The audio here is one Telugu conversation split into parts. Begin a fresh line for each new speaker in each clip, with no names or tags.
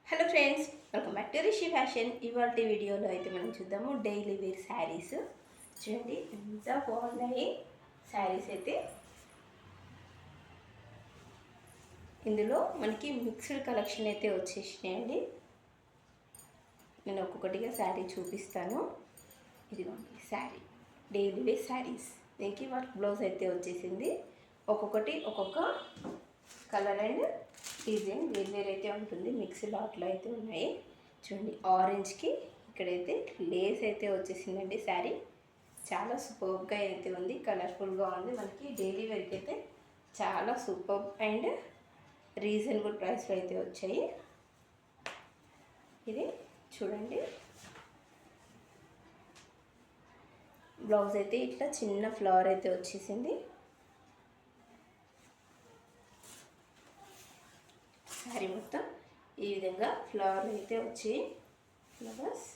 Hello friends, welcome back to Rishi fashion. ఇవాళ వీడియోలో అయితే మనం చూద్దాము డైలీ వేర్ శారీస్. చూడండి ఎంత బాగున్నాయి శారీస్ అయితే. ఇందులో మనకి మిక్స్డ్ కలెక్షన్ అయితే వచ్చేసినాయండి. నేను ఒక్కొక్కటిగా శారీ చూపిస్తాను. ఇదిగోండి శారీ, డైలీ వేర్ శారీస్. దీనికి వర్క్ బ్లౌజ్ అయితే వచ్చేసింది. ఒక్కొక్కటి ఒక్కొక్క కలర్ అండ్ డిజైన్ వేరు అయితే ఉంటుంది. మిక్స్ లాట్లో అయితే ఉన్నాయి. చూడండి ఆరెంజ్కి ఇక్కడైతే లేస్ అయితే వచ్చేసిందండి. శారీ చాలా సూపర్గా అయితే ఉంది, కలర్ఫుల్గా ఉంది. మనకి డైలీ వేర్కి అయితే చాలా సూపర్ అండ్ రీజనబుల్ ప్రైస్లో అయితే వచ్చాయి. ఇది చూడండి, బ్లౌజ్ అయితే ఇట్లా చిన్న ఫ్లవర్ అయితే వచ్చేసింది. శారీ మొత్తం ఈ విధంగా ఫ్లవర్లు అయితే వచ్చాయి. ఫ్లవర్స్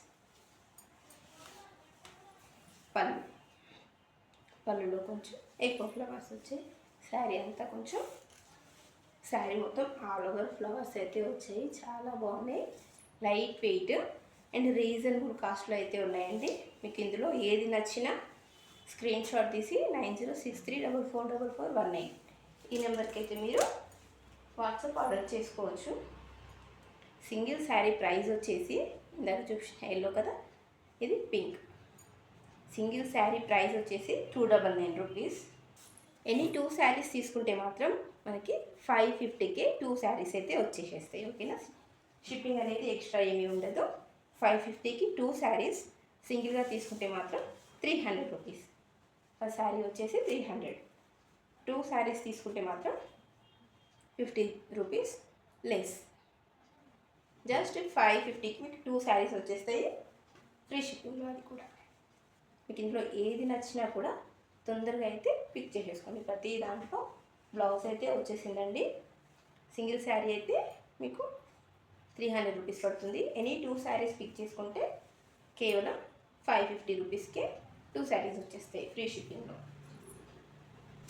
పళ్ళులో కొంచెం ఎక్కువ ఫ్లవర్స్ వచ్చాయి. శారీ అంతా కొంచెం, శారీ మొత్తం ఆల్ ఓవర్ ఫ్లవర్స్ అయితే వచ్చాయి. చాలా బాగున్నాయి. లైట్ వెయిట్ అండ్ రీజనబుల్ కాస్ట్లో అయితే ఉన్నాయండి. మీకు ఇందులో ఏది నచ్చినా స్క్రీన్ షాట్ తీసి 9063444419 ఈ నెంబర్కి అయితే మీరు వాట్సాప్ ఆర్డర్ చేసుకోవచ్చు. సింగిల్ శారీ ప్రైస్ వచ్చేసి ఇందాక చూసిన ఎల్లో కదా, ఇది పింక్. సింగిల్ శారీ ప్రైస్ వచ్చేసి 299 రూపీస్. ఎనీ 2 శారీస్ తీసుకుంటే మాత్రం మనకి 550కే 2 శారీస్ అయితే వచ్చేసేస్తాయి. ఓకేనా, షిప్పింగ్ అనేది ఎక్స్ట్రా ఏమీ ఉండదు. 550కి 2 శారీస్. సింగిల్గా తీసుకుంటే మాత్రం 300 రూపీస్. ఫస్ట్ శారీ వచ్చేసి 300. 2 శారీస్ తీసుకుంటే మాత్రం 50 రూపీస్ లెస్. జస్ట్ 550కి మీకు 2 శారీస్ వచ్చేస్తాయి, ఫ్రీ షిప్పింగ్లో. అది కూడా మీకు ఇందులో ఏది నచ్చినా కూడా తొందరగా అయితే పిక్ చేసేసుకోండి. ప్రతి దాంట్లో బ్లౌజ్ అయితే వచ్చేసిందండి. సింగిల్ శారీ అయితే మీకు 300 రూపీస్ పడుతుంది. ఎనీ 2 శారీస్ పిక్ చేసుకుంటే కేవలం 550 రూపీస్కే 2 శారీస్ వచ్చేస్తాయి, ఫ్రీ షిప్పింగ్లో.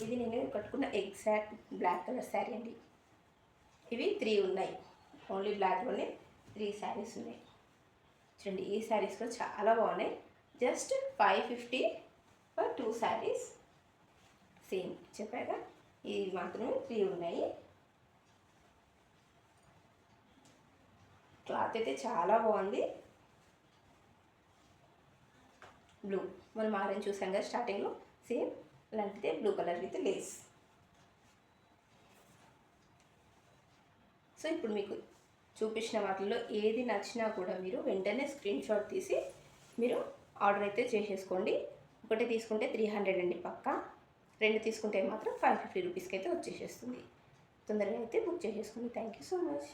ఇది నేను కట్టుకున్న ఎగ్జాక్ట్ బ్లాక్ కలర్ శారీ అండి. ఇవి 3 ఉన్నాయి, ఓన్లీ బ్లాక్లోనే 3 శారీస్ ఉన్నాయి. చూడండి, ఈ శారీస్ కూడా చాలా బాగున్నాయి. Just 550 for 2 saris. సేమ్ చెప్పాక ఇది మాత్రమే 3 ఉన్నాయి. క్లాత్ అయితే చాలా బాగుంది. బ్లూ, మనం ఆరెంజ్ చూసాం కదా స్టార్టింగ్లో, సేమ్ అలాంటిదే blue colour with lace. So ఇప్పుడు మీకు చూపించిన వాటిల్లో ఏది నచ్చినా కూడా మీరు వెంటనే స్క్రీన్ షాట్ తీసి మీరు ఆర్డర్ అయితే చేసేసుకోండి. ఒకటి తీసుకుంటే 300 అండి పక్కా. 2 తీసుకుంటే మాత్రం 550 రూపీస్కి అయితే వచ్చేసేస్తుంది. తొందరగా అయితే బుక్ చేసేసుకోండి. Thank you so much.